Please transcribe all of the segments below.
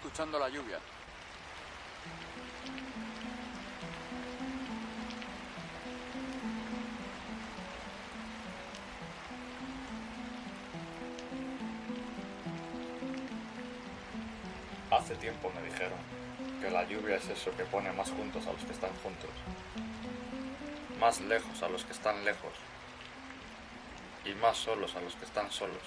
escuchando la lluvia. Hace tiempo me dijeron que la lluvia es eso que pone más juntos a los que están juntos, más lejos a los que están lejos y más solos a los que están solos.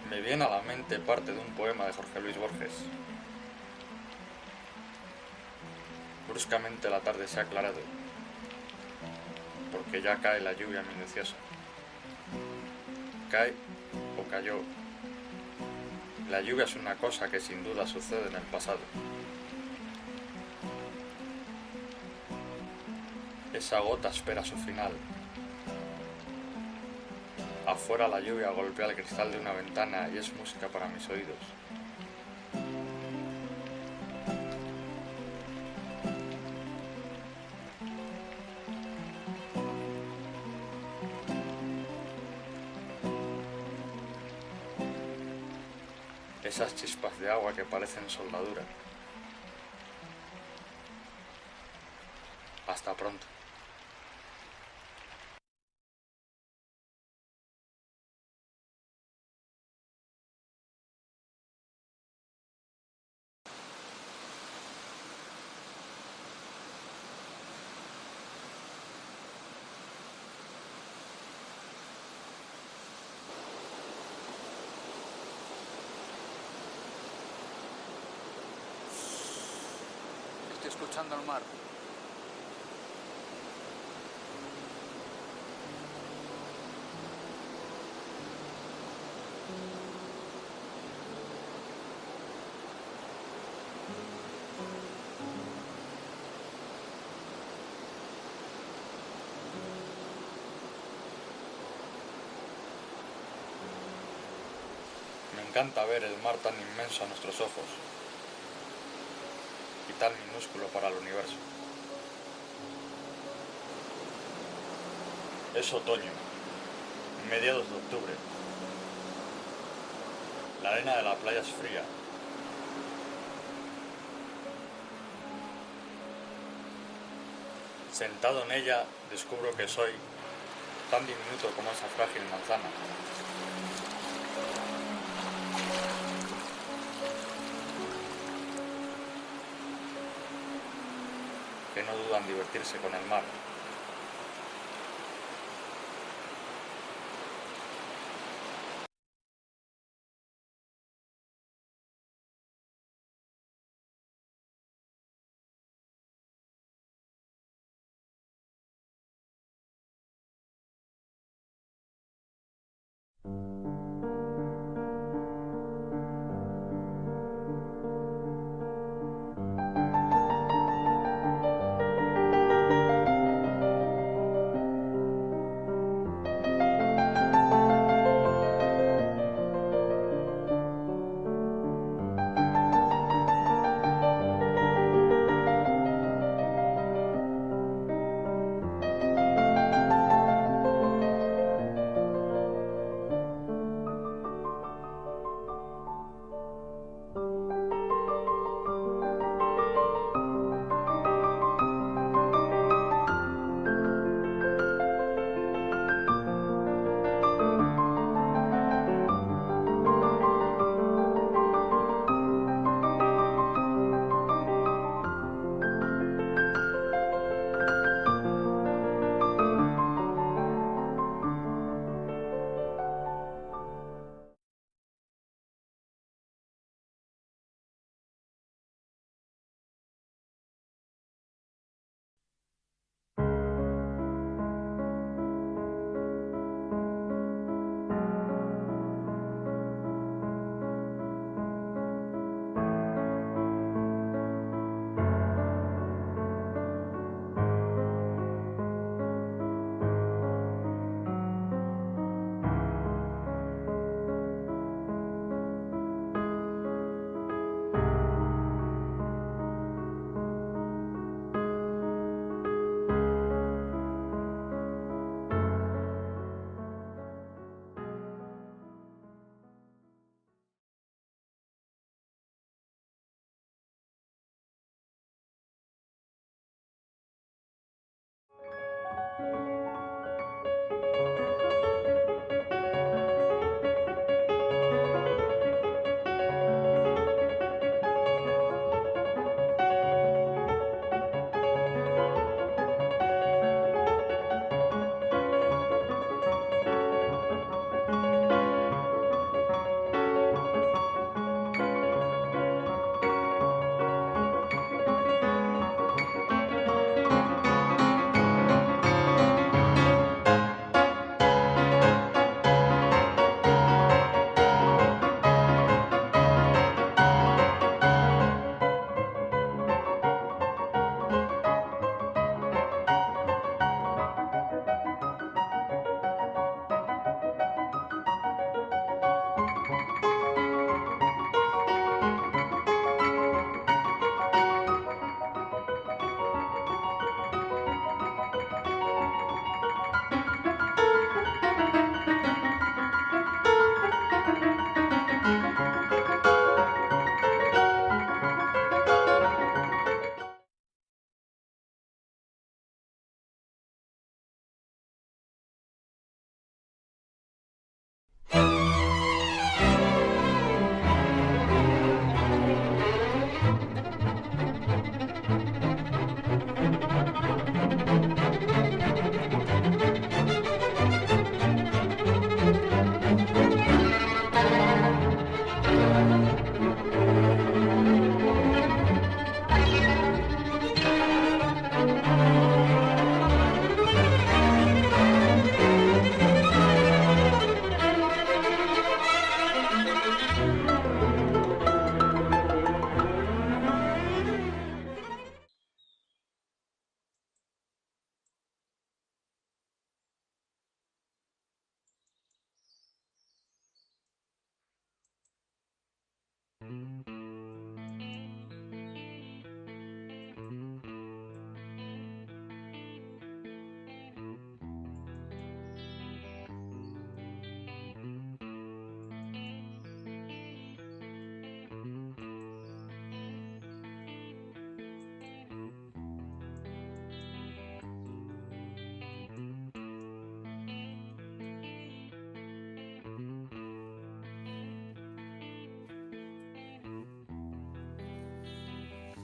Me viene a la mente parte de un poema de Jorge Luis Borges. Bruscamente la tarde se ha aclarado, porque ya cae la lluvia minuciosa. Cae o cayó. La lluvia es una cosa que sin duda sucede en el pasado. Esa gota espera su final. Afuera la lluvia golpea el cristal de una ventana y es música para mis oídos. Esas chispas de agua que parecen soldadura. Hasta pronto. Estoy escuchando el mar. Me encanta ver el mar tan inmenso a nuestros ojos y tan minúsculo para el universo. Es otoño, mediados de octubre. La arena de la playa es fría. Sentado en ella, descubro que soy tan diminuto como esa frágil manzana. Que no dudan divertirse con el mar.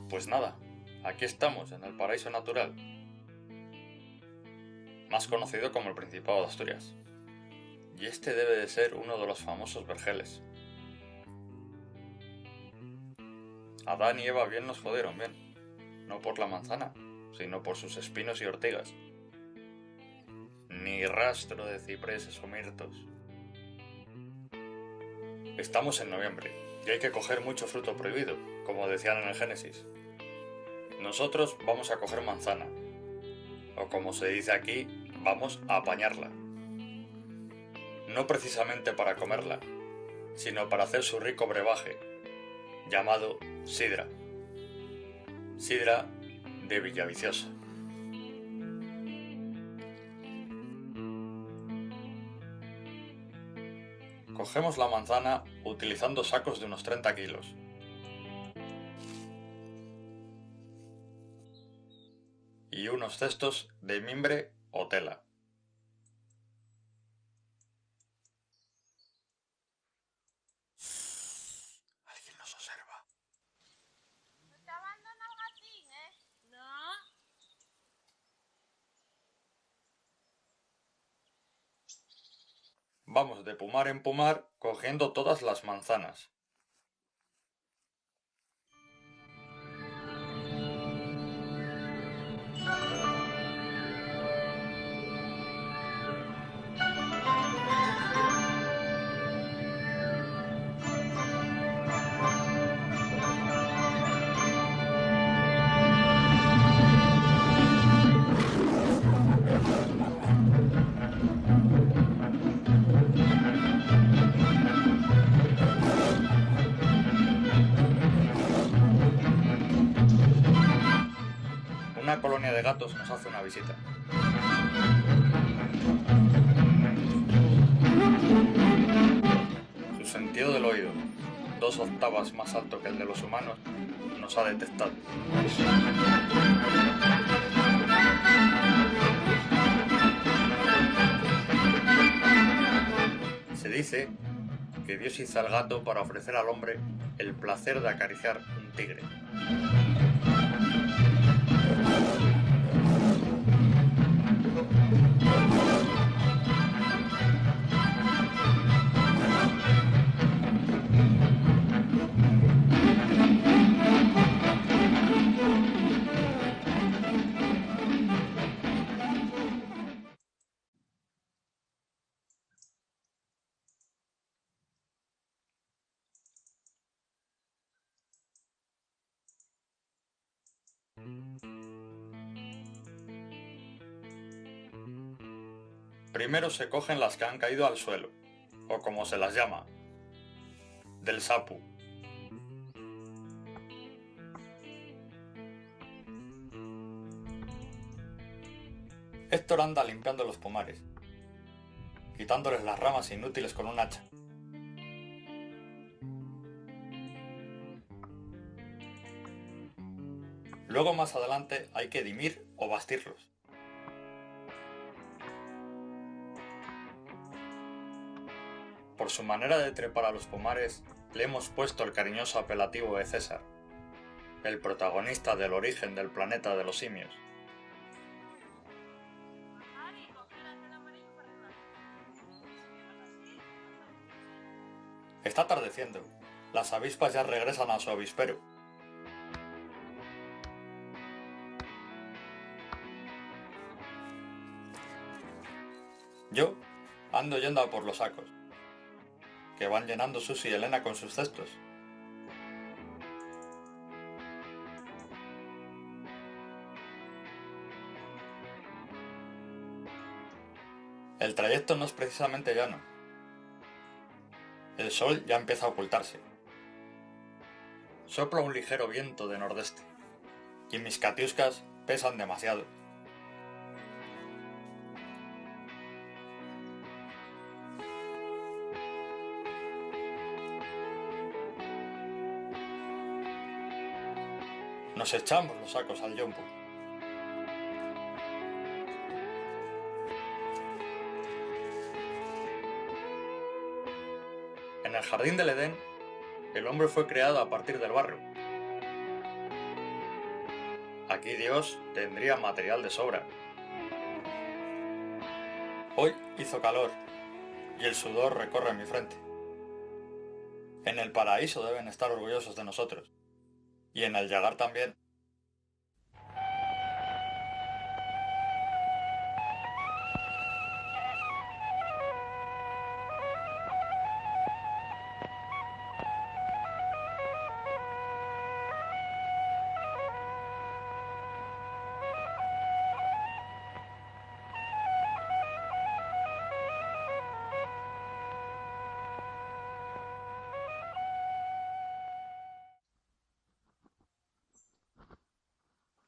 Pues nada, aquí estamos, en el paraíso natural, más conocido como el Principado de Asturias. Y este debe de ser uno de los famosos vergeles. Adán y Eva bien nos jodieron, bien. No por la manzana, sino por sus espinos y ortigas. Ni rastro de cipreses o mirtos. Estamos en noviembre, y hay que coger mucho fruto prohibido, como decían en el Génesis. Nosotros vamos a coger manzana, o como se dice aquí, vamos a apañarla. No precisamente para comerla, sino para hacer su rico brebaje, llamado sidra. Sidra de Villaviciosa. Cogemos la manzana utilizando sacos de unos 30 kilos. Y unos cestos de mimbre o tela. Alguien nos observa. ¿No te abandona el gatín, No. Vamos de pomar en pomar cogiendo todas las manzanas. Una colonia de gatos nos hace una visita. Su sentido del oído, 2 octavas más alto que el de los humanos, nos ha detectado. Se dice que Dios hizo al gato para ofrecer al hombre el placer de acariciar un tigre. Primero se cogen las que han caído al suelo, o como se las llama, del sapu. Héctor anda limpiando los pomares, quitándoles las ramas inútiles con un hacha. Luego más adelante hay que dimir o bastirlos. Por su manera de trepar a los pomares, le hemos puesto el cariñoso apelativo de César, el protagonista del origen del planeta de los simios. Está atardeciendo. Las avispas ya regresan a su avispero. Yo ando yendo a por los sacos, que van llenando Susi y Elena con sus cestos. El trayecto no es precisamente llano. El sol ya empieza a ocultarse. Sopla un ligero viento de nordeste, y mis catiuscas pesan demasiado. Nos echamos los sacos al yombo. En el jardín del Edén, el hombre fue creado a partir del barro. Aquí Dios tendría material de sobra. Hoy hizo calor y el sudor recorre mi frente. En el paraíso deben estar orgullosos de nosotros. Y en el Yagar también.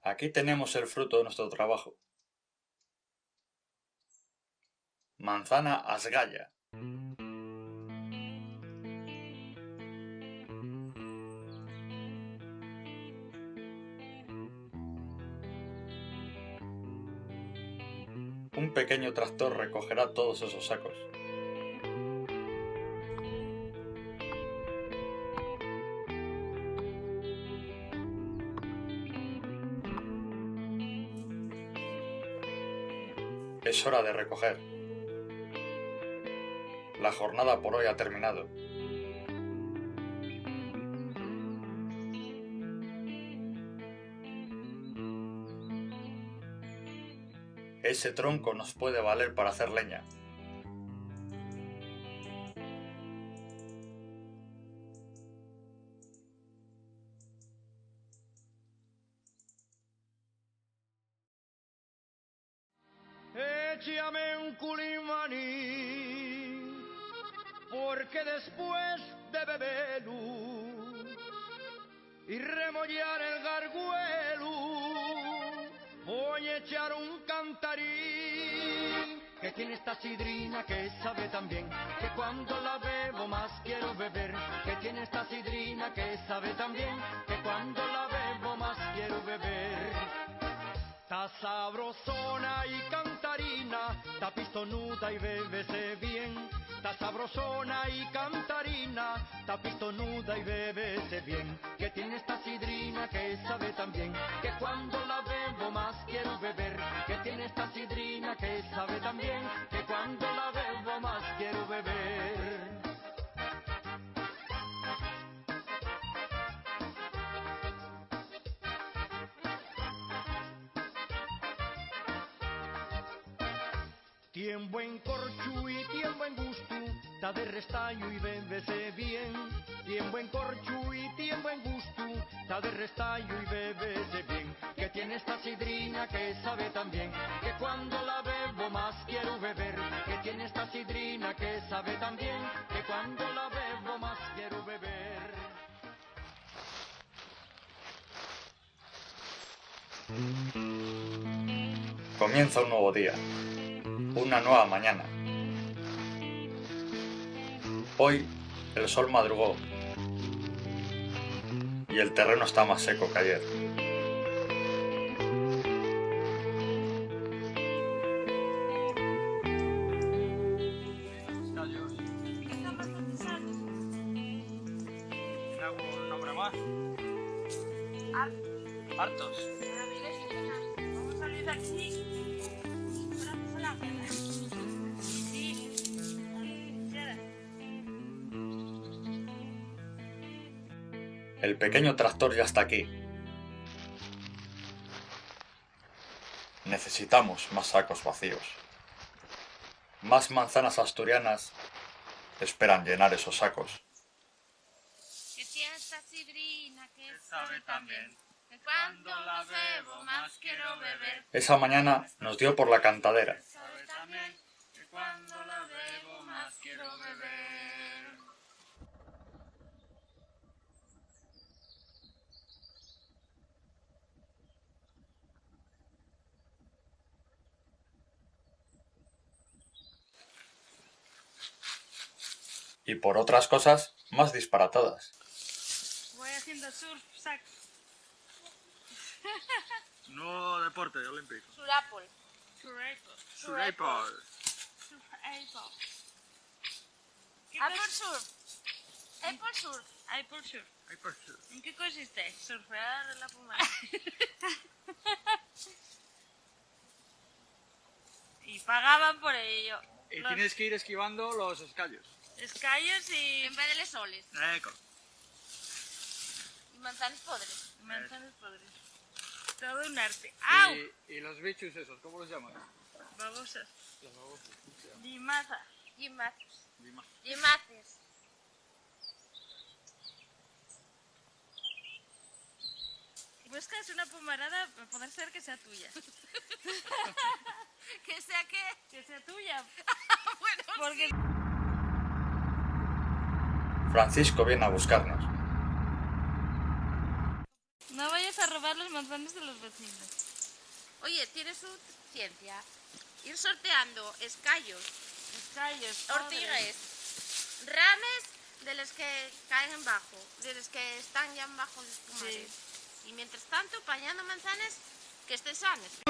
Aquí tenemos el fruto de nuestro trabajo. Manzana asgaya. Un pequeño tractor recogerá todos esos sacos. Es hora de recoger. La jornada por hoy ha terminado. Ese tronco nos puede valer para hacer leña. Échame un culimaní, porque después de beberlo y remollar el garguelo, voy a echar un cantarín que tiene esta sidrina que sabe tan bien, que cuando la bebo más quiero beber, que tiene esta sidrina que sabe tan bien, que cuando la bebo más quiero beber. Ta sabrosona y cantarina, ta pistonuda y bébese bien. Ta sabrosona y cantarina, ta pistonuda y bébese bien. Que tiene esta sidrina que sabe tan bien, que cuando la bebo más quiero beber. Que tiene esta sidrina que sabe tan bien, que cuando la bebo más quiero beber. Tien buen corchu y tien buen gusto, ta de restaño y bébese bien. Tien buen corchu y tien buen gusto, ta de restaño y bébese bien. Que tiene esta sidrina que sabe tan bien, que cuando la bebo más quiero beber. Que tiene esta sidrina que sabe tan bien, que cuando la bebo más quiero beber. Comienza un nuevo día. Una nueva mañana. Hoy el sol madrugó y el terreno está más seco que ayer. ¿Qué estamos procesando? ¿Tiene algún nombre más? Hartos. Vamos a salir de aquí. Hola. Sí. El pequeño tractor ya está aquí. Necesitamos más sacos vacíos. Más manzanas asturianas esperan llenar esos sacos. Que tiene esta sidrina que Sabe también. que cuando la bebo más quiero beber. Esa mañana nos dio por la cantadera. Sabe también que cuando la bebo más quiero beber. Y por otras cosas más disparatadas. Voy haciendo surf, sac. Nuevo deporte olímpico. Surapol. Surapol. Surapol. Apple surf. Apple surf. Apple Surf. Apple Surf. ¿En qué consiste? Surfear en la pomada. Y pagaban por ello. Y Los tienes que ir esquivando los escallos. escallos y En vez de les soles. Eco. Y manzanas podres. manzanas podridas. Todo un arte. ¡Au! Y los bichos esos, ¿cómo los llaman? Babosas. Los babos. Limaza. Yimazos. Lima. Yimaces. Buscas una pomarada, puede ser que sea tuya. Que sea que... Que sea tuya. Bueno, Porque Francisco viene a buscarnos. no vayas a robar las manzanas de los vecinos. oye, tiene su ciencia. Ir sorteando escallos, Escallos. ortigues, rames de los que caen en bajo, de los que están ya en bajo los pumares. Y mientras tanto, pañando manzanas que estén sanas.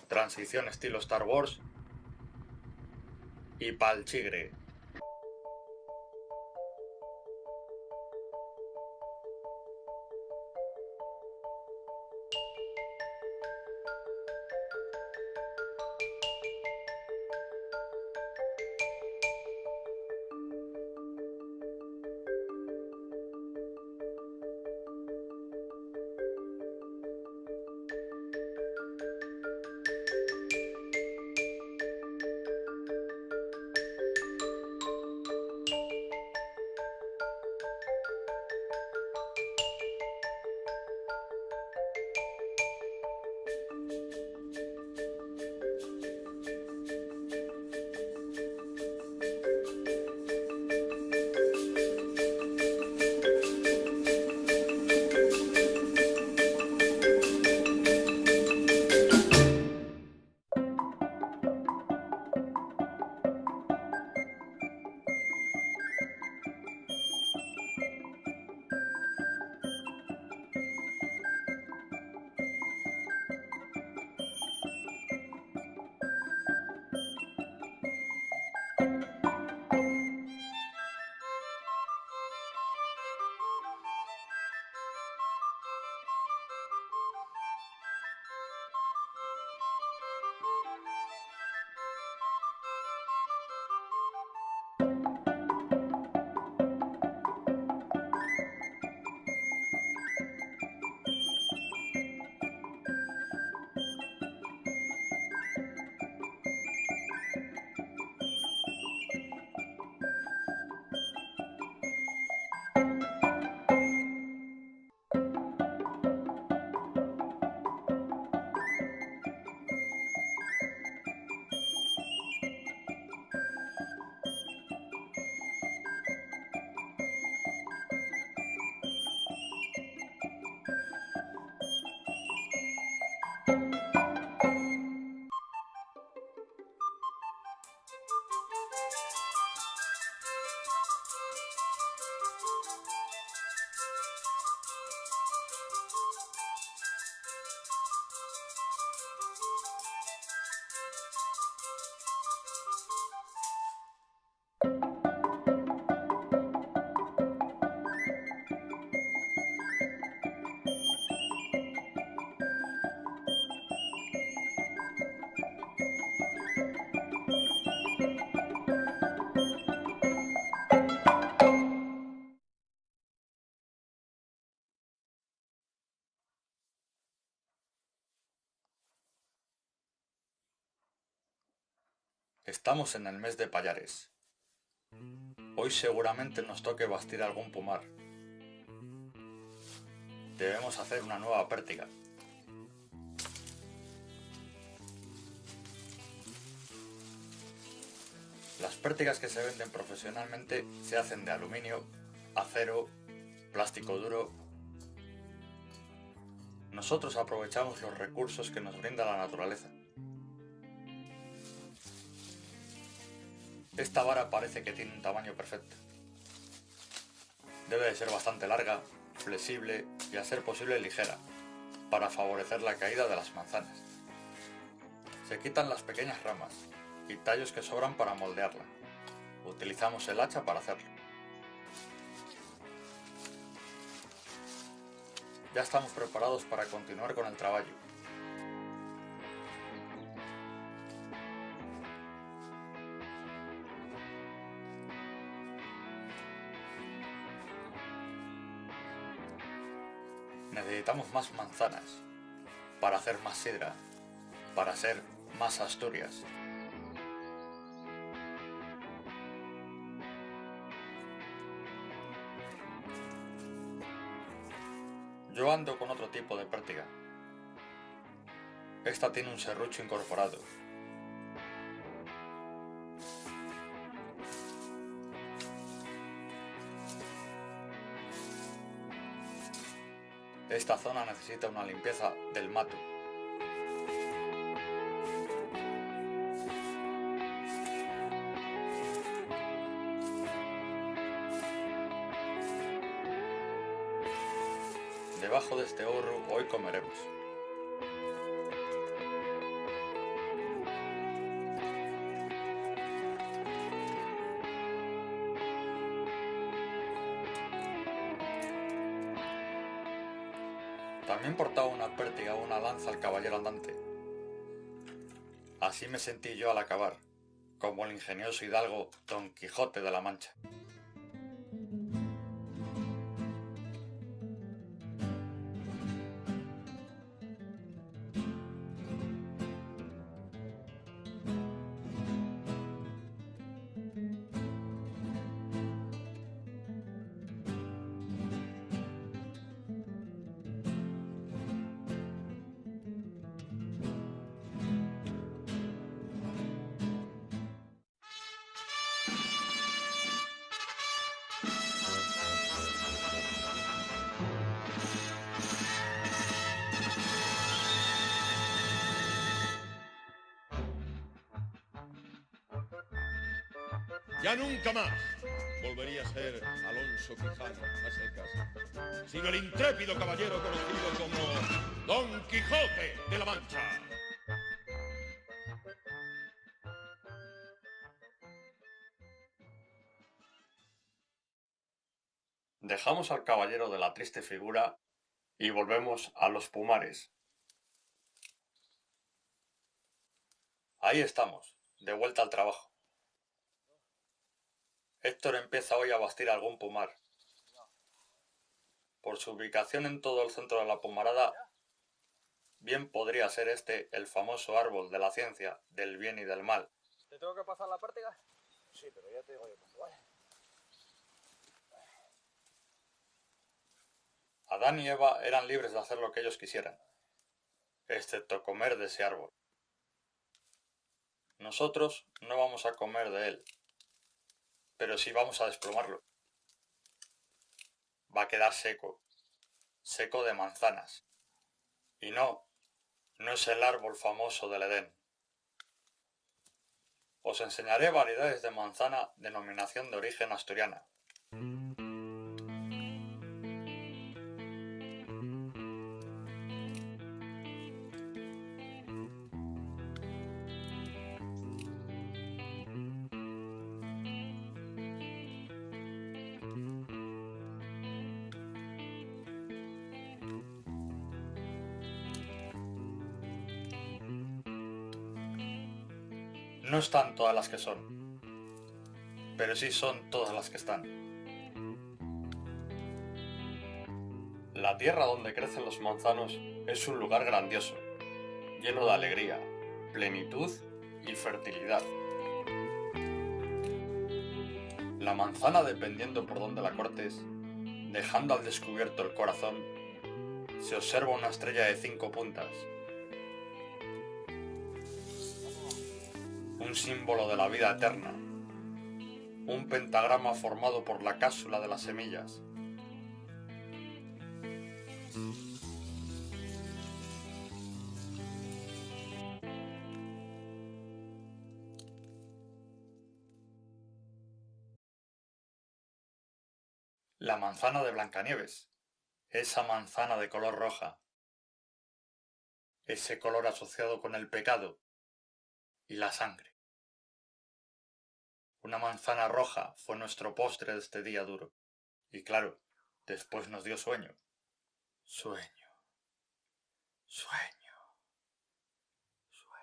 Transición estilo Star Wars. Y pa'l chigre. Estamos en el mes de Pallares. Hoy seguramente nos toque bastir algún pomar. Debemos hacer una nueva pértiga. Las pértigas que se venden profesionalmente se hacen de aluminio, acero, plástico duro. Nosotros aprovechamos los recursos que nos brinda la naturaleza. Esta vara parece que tiene un tamaño perfecto. Debe de ser bastante larga, flexible y a ser posible ligera, para favorecer la caída de las manzanas. Se quitan las pequeñas ramas y tallos que sobran para moldearla. Utilizamos el hacha para hacerlo. Ya estamos preparados para continuar con el trabajo. Necesitamos más manzanas para hacer más sidra, para hacer más Asturias. Yo ando con otro tipo de pértiga. Esta tiene un serrucho incorporado. Esta zona necesita una limpieza del mato. Debajo de este horro hoy comeremos. También portaba una pértiga o una lanza al caballero andante. Así me sentí yo al acabar, como el ingenioso hidalgo Don Quijote de la Mancha. Ya nunca más volvería a ser Alonso Quijano a secas, sino el intrépido caballero conocido como Don Quijote de la Mancha. Dejamos al caballero de la triste figura y volvemos a los pumares. Ahí estamos, de vuelta al trabajo. Héctor empieza hoy a bastir algún pomar. Por su ubicación en todo el centro de la pomarada, bien podría ser este el famoso árbol de la ciencia, del bien y del mal. ¿Te tengo que pasar la pértiga? Sí, pero ya te digo yo cuándo vaya. Adán y Eva eran libres de hacer lo que ellos quisieran, excepto comer de ese árbol. Nosotros no vamos a comer de él, pero sí vamos a desplomarlo. Va a quedar seco, seco de manzanas. Y no es el árbol famoso del Edén. Os enseñaré variedades de manzana denominación de origen asturiana. No están todas las que son, pero sí son todas las que están. La tierra donde crecen los manzanos es un lugar grandioso, lleno de alegría, plenitud y fertilidad. La manzana, dependiendo por dónde la cortes, dejando al descubierto el corazón, se observa una estrella de 5 puntas. Un símbolo de la vida eterna. Un pentagrama formado por la cápsula de las semillas. La manzana de Blancanieves, esa manzana de color roja, ese color asociado con el pecado y la sangre. Una manzana roja fue nuestro postre de este día duro, y claro, después nos dio sueño. Sueño, sueño, sueño.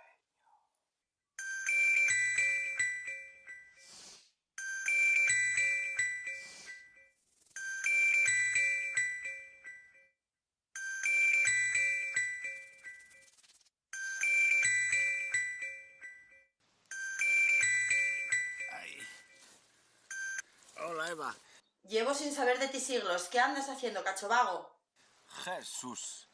Hola, Eva. Llevo sin saber de ti siglos. ¿Qué andas haciendo, cacho vago? Jesús.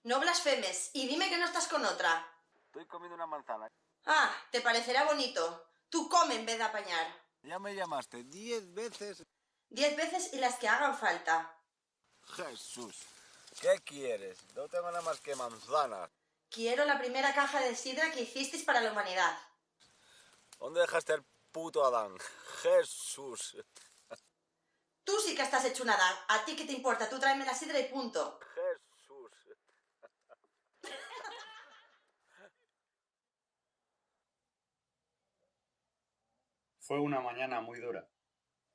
No blasfemes y dime que no estás con otra. Estoy comiendo una manzana. Ah, te parecerá bonito. Tú come en vez de apañar. Ya me llamaste 10 veces. 10 veces y las que hagan falta. Jesús. ¿Qué quieres? No tengo nada más que manzanas. Quiero la primera caja de sidra que hicisteis para la humanidad. ¿Dónde dejaste al puto Adán? Jesús. Tú sí que estás hecho un Adán. ¿A ti qué te importa? Tú tráeme la sidra y punto. Jesús. Fue una mañana muy dura.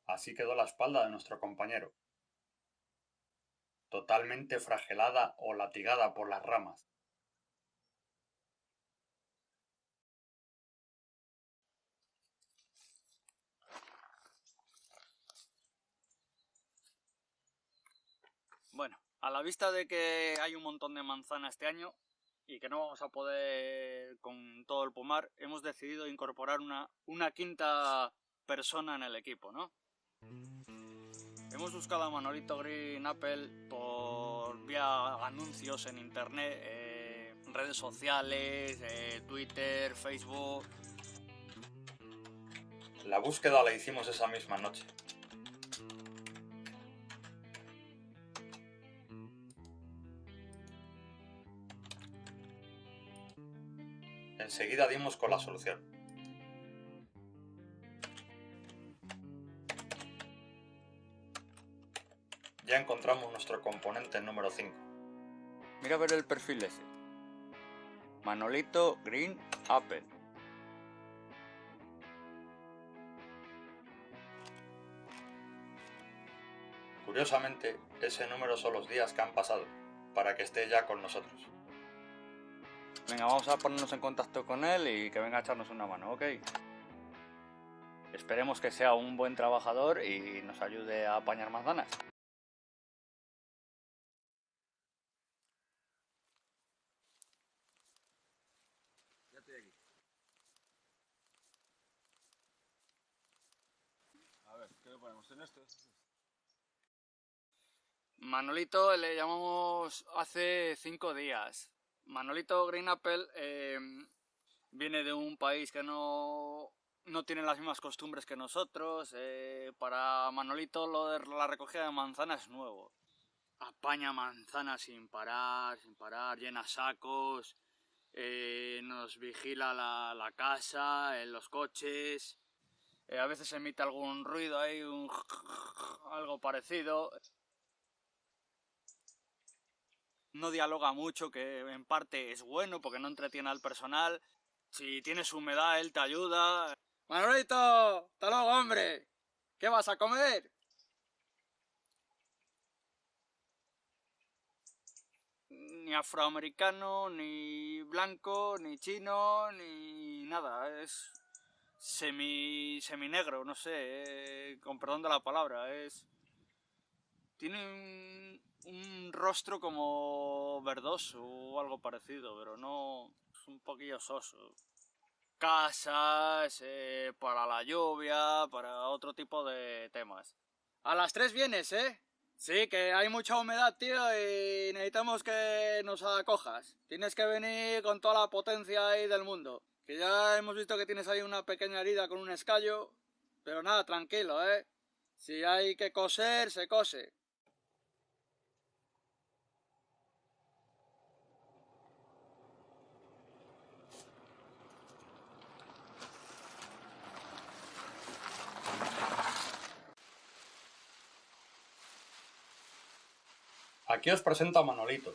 Así quedó la espalda de nuestro compañero, totalmente fragelada o latigada por las ramas. Bueno, a la vista de que hay un montón de manzana este año y que no vamos a poder con todo el pomar, hemos decidido incorporar una quinta persona en el equipo, ¿no? Hemos buscado a Manolito Green Apple por vía anuncios en internet, redes sociales, Twitter, Facebook. La búsqueda la hicimos esa misma noche. Enseguida dimos con la solución. Ya encontramos nuestro componente número 5. Mira a ver el perfil ese. Manolito Green Apple. Curiosamente, ese número son los días que han pasado, para que esté ya con nosotros. Venga, vamos a ponernos en contacto con él y que venga a echarnos una mano, ¿ok? Esperemos que sea un buen trabajador y nos ayude a apañar manzanas. Ya estoy aquí. A ver, ¿qué le ponemos en esto? Manolito le llamamos hace 5 días. Manolito Green Apple viene de un país que no tiene las mismas costumbres que nosotros. Para Manolito lo de la recogida de manzanas es nuevo. Apaña manzanas sin parar, llena sacos, nos vigila la casa, en los coches. A veces emite algún ruido ahí, algo parecido. No dialoga mucho, que en parte es bueno porque no entretiene al personal. Si tienes humedad, él te ayuda. Manolito, hasta luego, hombre. ¿Qué vas a comer? Ni afroamericano, ni blanco, ni chino, ni nada. Es seminegro, no sé, con perdón de la palabra. Tiene un rostro como verdoso o algo parecido, pero no, es un poquillo soso. casas, para la lluvia, para otro tipo de temas. A las 3 vienes, ¿eh? Sí, que hay mucha humedad, tío, y necesitamos que nos acojas. Tienes que venir con toda la potencia ahí del mundo. Que ya hemos visto que tienes ahí una pequeña herida con un escallo. Pero nada, tranquilo, ¿eh? Si hay que coser, se cose. Aquí os presento a Manolito.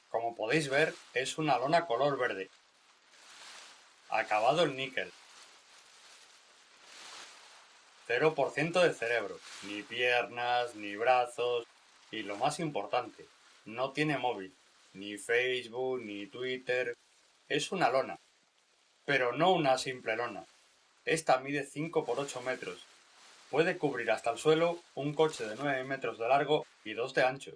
Como podéis ver, es una lona color verde. Acabado en níquel. 0% de cerebro, ni piernas, ni brazos, y lo más importante, no tiene móvil, ni Facebook, ni Twitter. Es una lona, pero no una simple lona. Esta mide 5 por 8 metros. Puede cubrir hasta el suelo un coche de 9 metros de largo y 2 de ancho.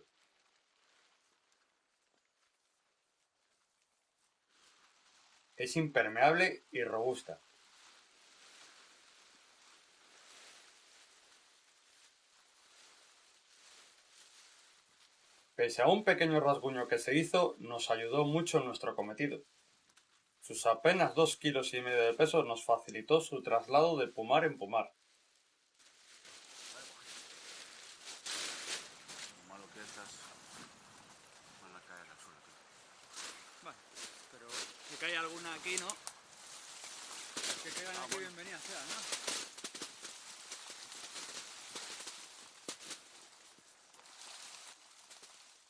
Es impermeable y robusta. Pese a un pequeño rasguño que se hizo, nos ayudó mucho en nuestro cometido. Sus apenas 2,5 kilos de peso nos facilitó su traslado de pomar en pomar. Lo malo que estas van a caer al suelo. Bueno, pero si cae alguna aquí, ¿no? Que caigan aquí, bienvenidas sean, ¿no?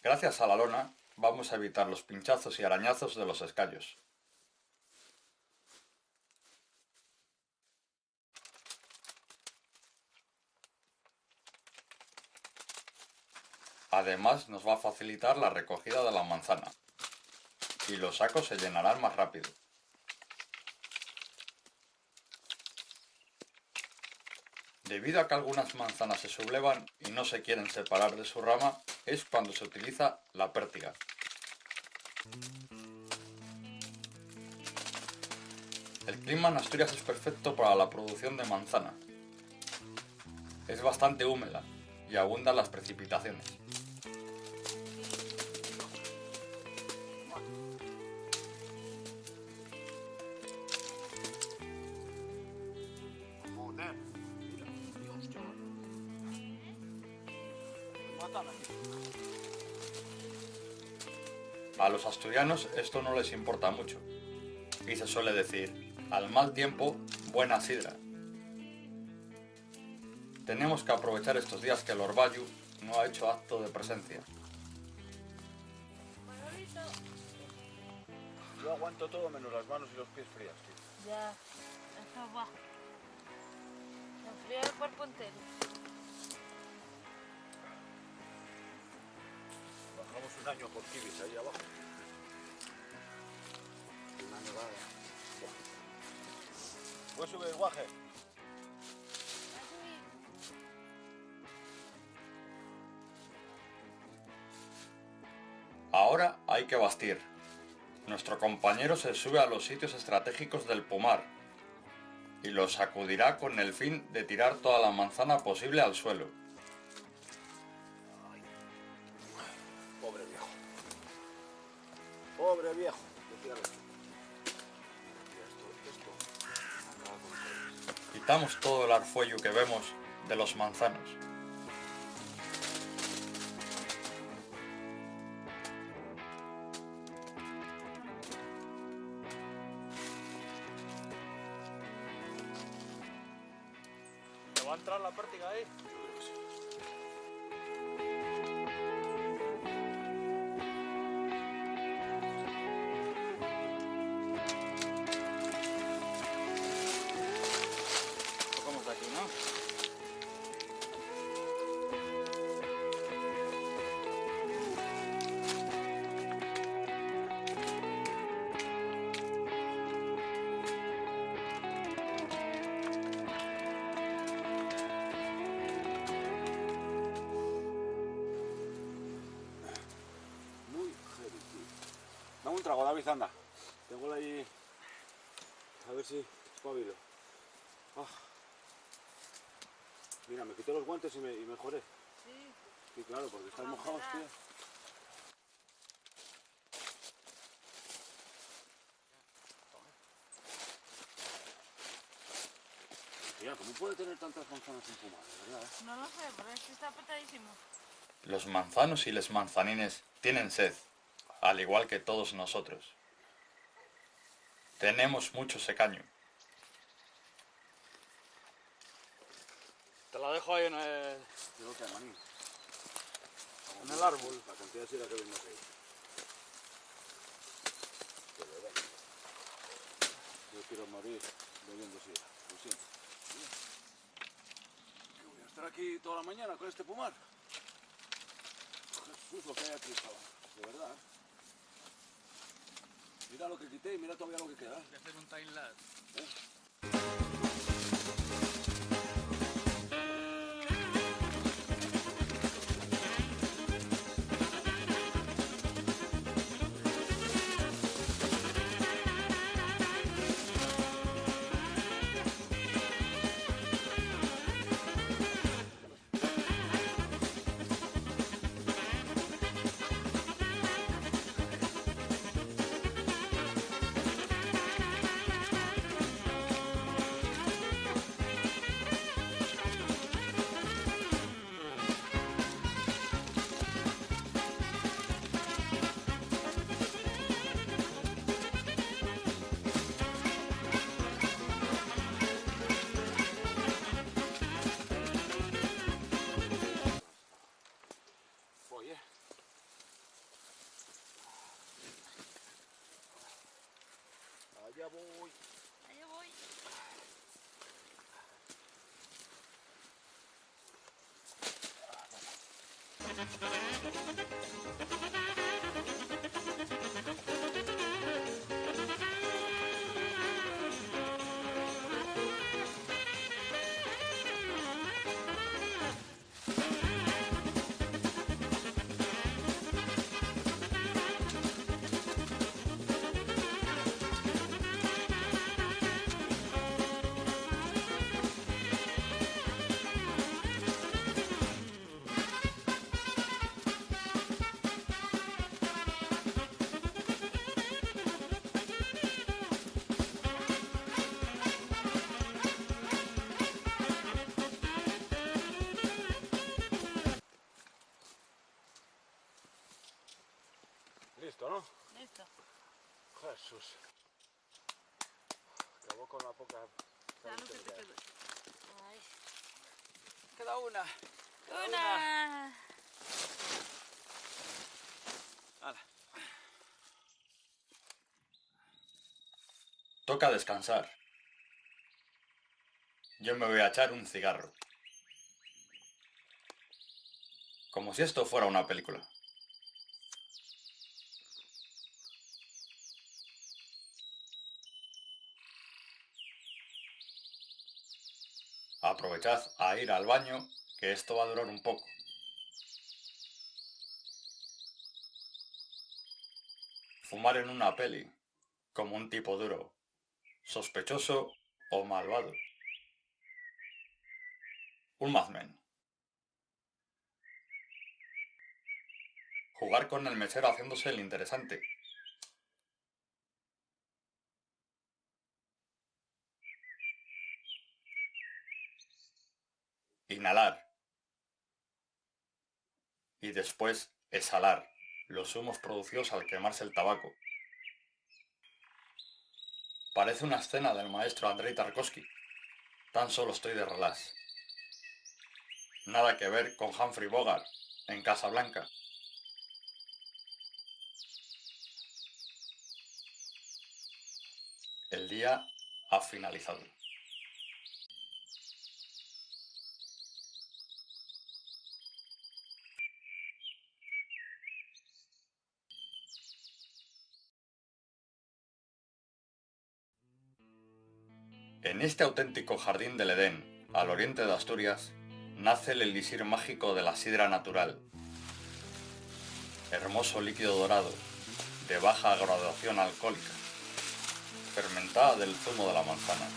Gracias a la lona, vamos a evitar los pinchazos y arañazos de los escallos. Además, nos va a facilitar la recogida de la manzana, y los sacos se llenarán más rápido. Debido a que algunas manzanas se sublevan y no se quieren separar de su rama, es cuando se utiliza la pértiga. El clima en Asturias es perfecto para la producción de manzana. Es bastante húmeda y abundan las precipitaciones. Joder. Dios, chaval. Mátame. A los asturianos esto no les importa mucho, y se suele decir, al mal tiempo, buena sidra. Tenemos que aprovechar estos días que el orvallo no ha hecho acto de presencia. Manolito. Yo aguanto todo menos las manos y los pies frías, tío. Ya, eso va. Me enfría el cuerpo entero. Bajamos un año por Kibis ahí abajo. Una nevada. Buah. ¿Puedes subir el guaje? Ahora hay que bastir. Nuestro compañero se sube a los sitios estratégicos del pomar y los sacudirá con el fin de tirar toda la manzana posible al suelo. Pobre viejo. Pobre viejo. Mira esto. Acaba con todo. Quitamos todo el arfuello que vemos de los manzanos. ¿Te va a entrar la pértiga ahí? Tocamos de aquí, ¿no? Muy heavy, tío. Dame un trago, David, anda. Tengo ahí... A ver si... espabilo. Ah. Mira, me quité los guantes y mejoré. Sí. Sí, claro, porque están mojados, tío. Tía, ¿cómo puede tener tantas manzanas empumadas, de verdad? No lo sé, pero es que está petadísimo. Los manzanos y les manzanines tienen sed, al igual que todos nosotros. Tenemos mucho secaño. Te la dejo ahí en el... Digo que maní. En el árbol. La cantidad de sidra que vengo aquí. De verdad. Yo quiero morir bebiendo sidra, lo siento. ¿Qué voy a estar aquí toda la mañana con este pumar? Jesús, lo que hay aquí, chaval. De verdad. Mira lo que quité y mira todavía lo que queda. Voy a hacer un time lapse. Oye. Allá voy. Allá voy. Listo, ¿no? Listo. Jesús. Acabó con la poca... Ya no se te quedó. Ay. Queda una. ¡Una! Hala. Toca descansar. Yo me voy a echar un cigarro. Como si esto fuera una película. Aprovechad a ir al baño, que esto va a durar un poco. Fumar en una peli, como un tipo duro, sospechoso o malvado. Un Mad Men. Jugar con el mesero haciéndose el interesante. Inhalar. Y después exhalar los humos producidos al quemarse el tabaco. Parece una escena del maestro Andrei Tarkovsky. Tan solo estoy de relax. Nada que ver con Humphrey Bogart en Casablanca. El día ha finalizado. En este auténtico jardín del Edén, al oriente de Asturias, nace el elixir mágico de la sidra natural. Hermoso líquido dorado, de baja graduación alcohólica, fermentada del zumo de la manzana.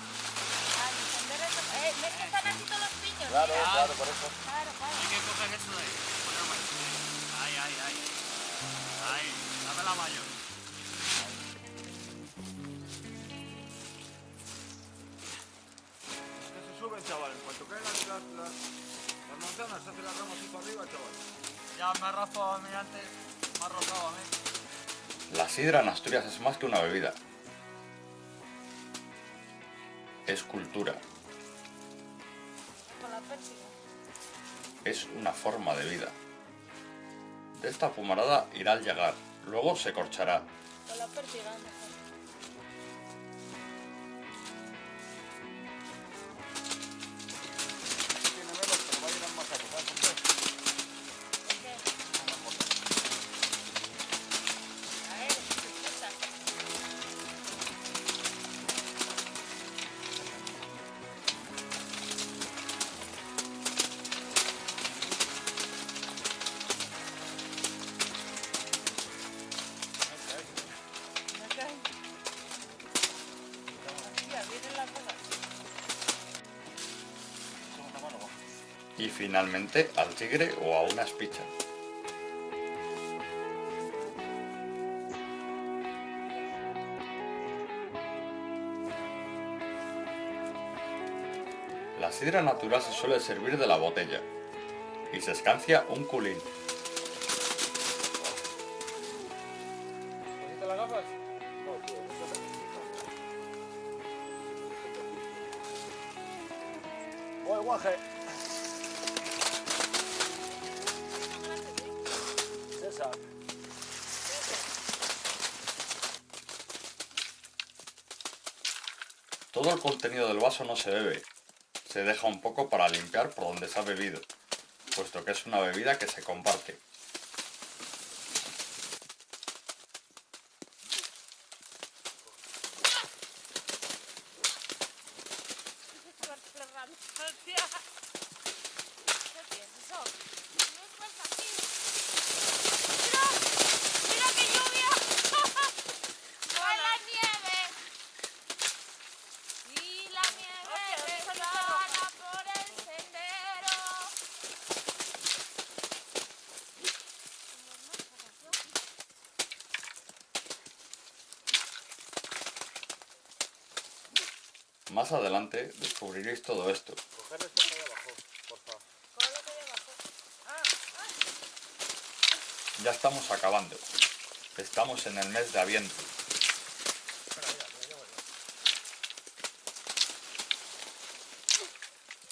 ¿Ves que están así todos los piños? Claro, Mira. claro, por eso. Claro, claro. Hay que coger eso de ahí. Ponerlo ahí. Ahí, ahí, ahí. Ahí, dame la mayor. Que se suben, chaval. En cuanto caen las manzanas, se hace la rama así para arriba, chaval. Ya me ha raspado a mí antes, me ha rozado a mí. La sidra en Asturias es más que una bebida. Es cultura. Con la pértiga. Es una forma de vida. De esta fumarada irá al llegar, luego se corchará. Con la pértiga, mejor. Tiene menos, pero va a ir a más saco, ¿sabes por qué? ¿Por qué? A ver, escucha. No cae. Hostia, vienen las bolas. Y finalmente al tigre o a una espicha. La sidra natural se suele servir de la botella y se escancia un culín. ¿Pusiste las gafas? ¡Oye, guaje! César. Todo el contenido del vaso no se bebe, se deja un poco para limpiar por donde se ha bebido, puesto que es una bebida que se comparte. Hostia. ¿Qué tienes eso? No es fuerza aquí. ¡Mira! ¡Mira qué lluvia! ¡Cae la nieve! Y la nieve resbala por el sendero. Más adelante descubriréis todo esto. Coger esto que hay abajo, por favor. Con lo que hay abajo. Ah, Ya estamos acabando. Estamos en el mes de Aviento.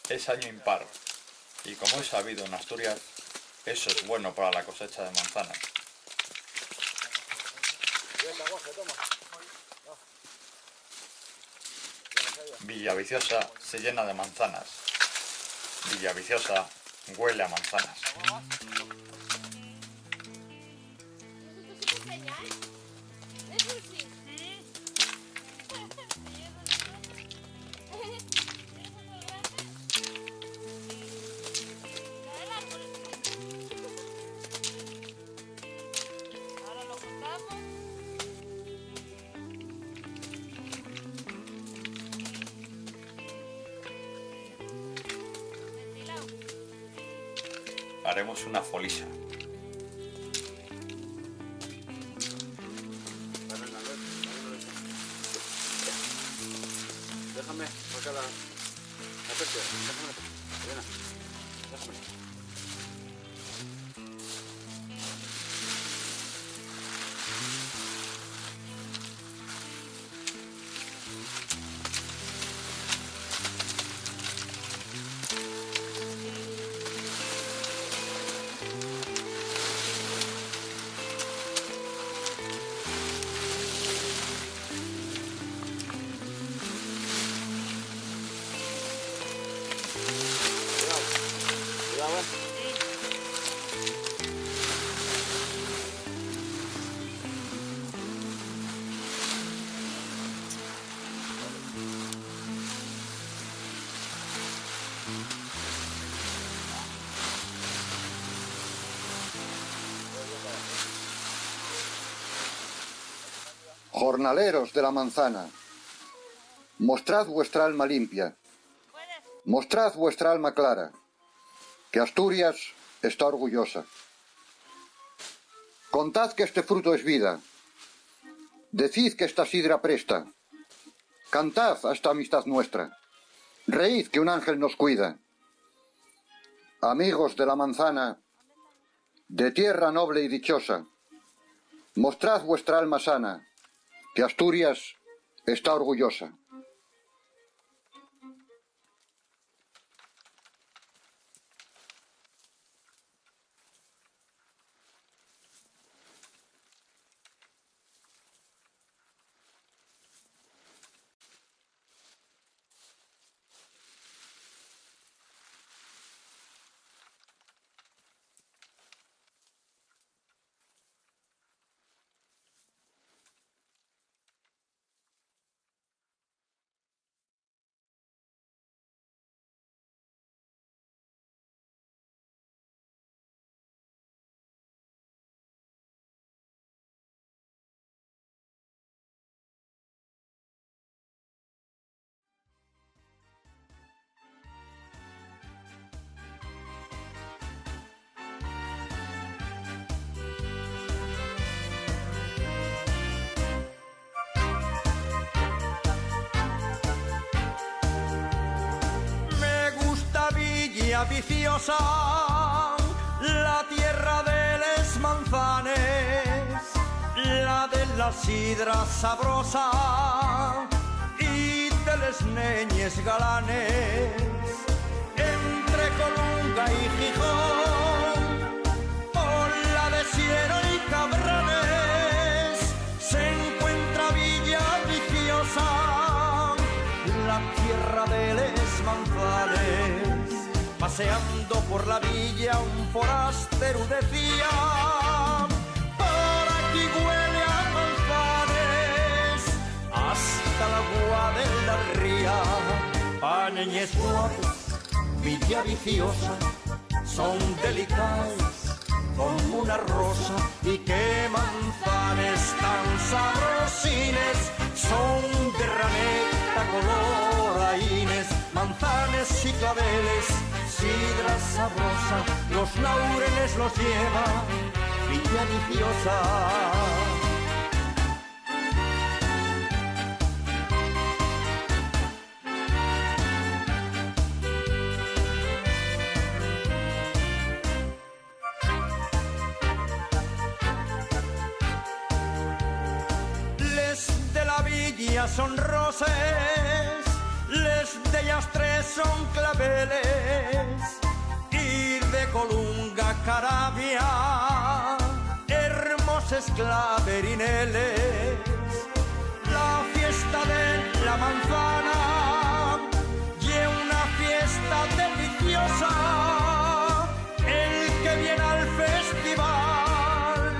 Es año impar. Y como he sabido en Asturias, eso es bueno para la cosecha de manzanas. Venga, guaje, toma. Villaviciosa se llena de manzanas. Villaviciosa huele a manzanas. ¿Esto se pequeña, eh? Eso sí. Ahora lo cortamos. Ventilado. Haremos una folisa. Déjame sacar la pértiga. Déjame. Elena, déjame. Cuidado, Jornaleros de la manzana, mostrad vuestra alma limpia. ¿Puedes? Mostrad vuestra alma clara, que Asturias está orgullosa. Contad que este fruto es vida. Decid que esta sidra presta. Cantad a esta amistad nuestra. Reíd que un ángel nos cuida. Amigos de la manzana, de tierra noble y dichosa, mostrad vuestra alma sana, que Asturias está orgullosa. Viciosa, la tierra de les manzanes, la de la sidra sabrosa y de les neñes galanes. Entre Colunga y Gijón, Ola de Siero y Cabranes, se encuentra Villa Viciosa, la tierra de les manzanes. Paseando por la villa un forastero decía: por aquí huele a manzanes hasta la agua de la ría. Paneñes suaves, Villa Viciosa, son delicadas como una rosa, y qué manzanes tan sabrosines, son de raneta color aines, manzanes y claveles, sidra sabrosa, los laureles los lleva Villa Viciosa. Les de la villa son roses, les de ellas tres son claveles, y de Colunga Caravia hermosos claverineles. La fiesta de la manzana y una fiesta deliciosa, el que viene al festival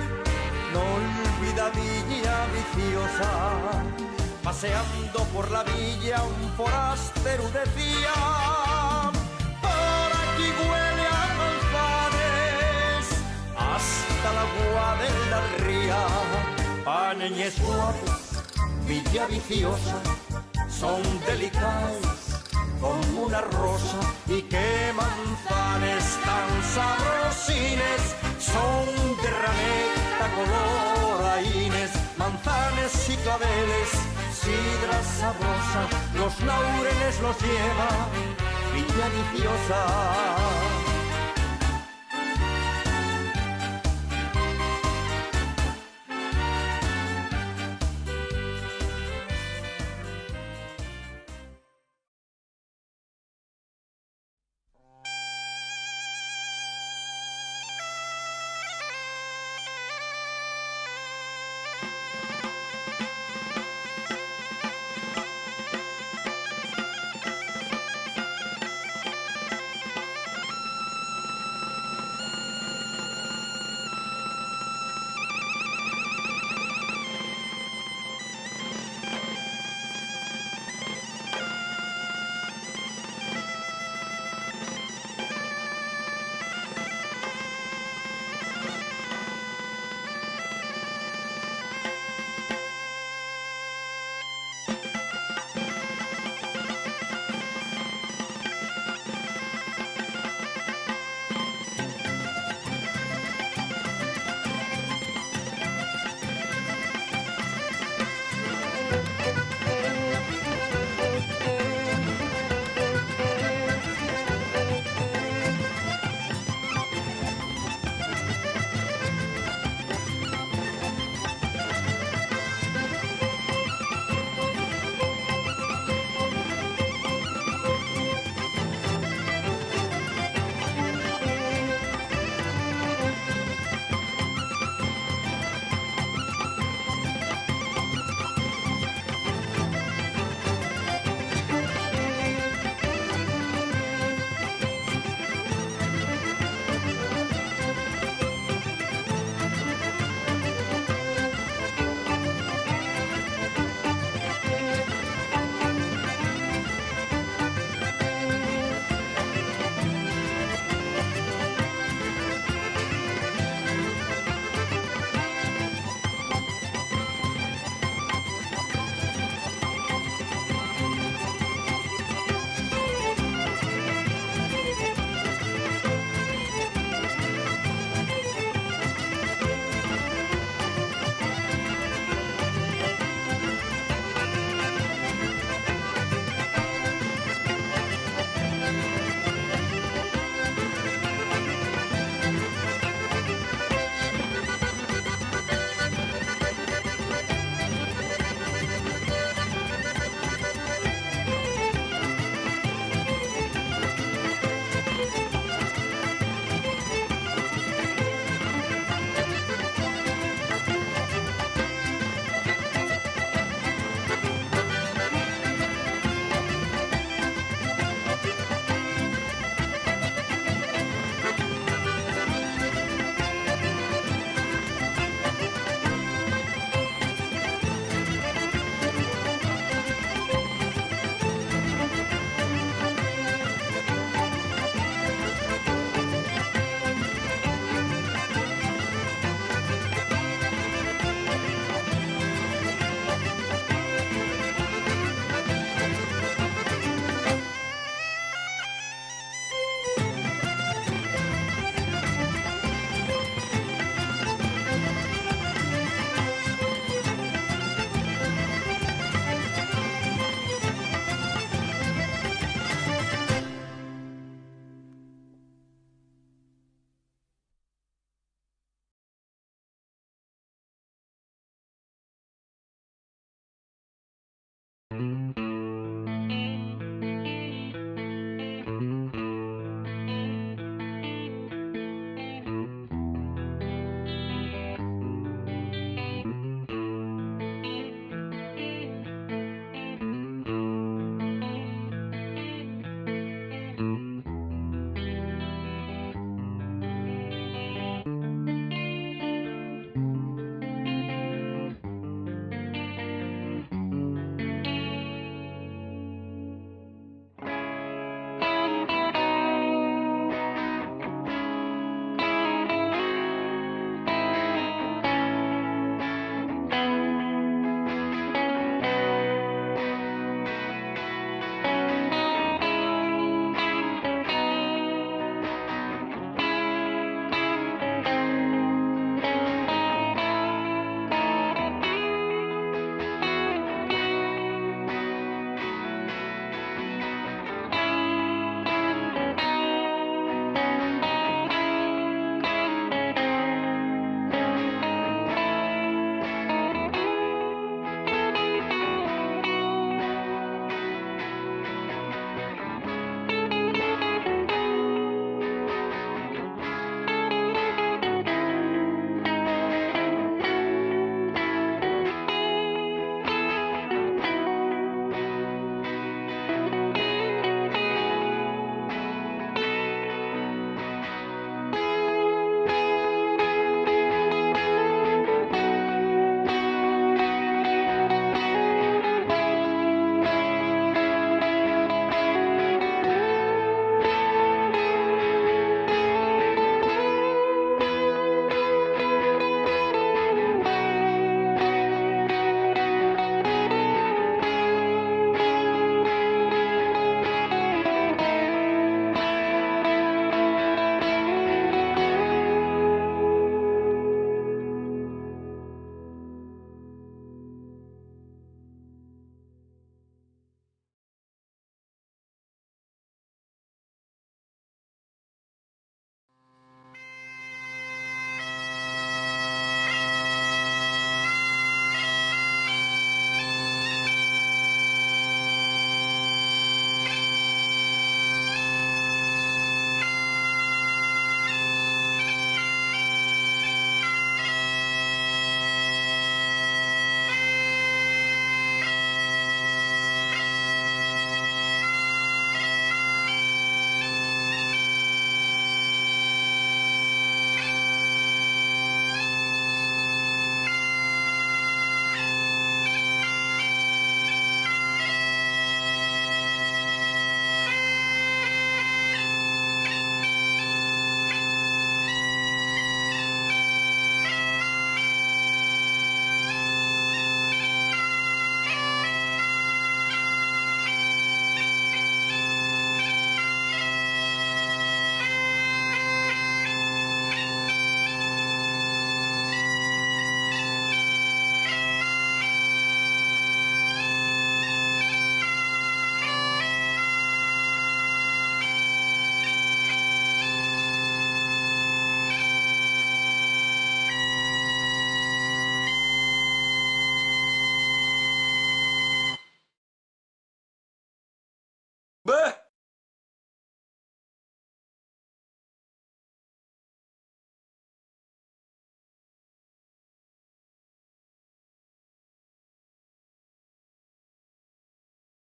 no olvida Villa Viciosa. Paseando por la villa un forastero decía: por aquí huele a manzanes hasta la agua de la ría. Paneñes suaves, Villa Viciosa, son delicadas como una rosa, y qué manzanes tan sabrosines, son de raneta color aines, manzanes y claveles, sidra sabrosa, los laureles los lleva Villa Viciosa.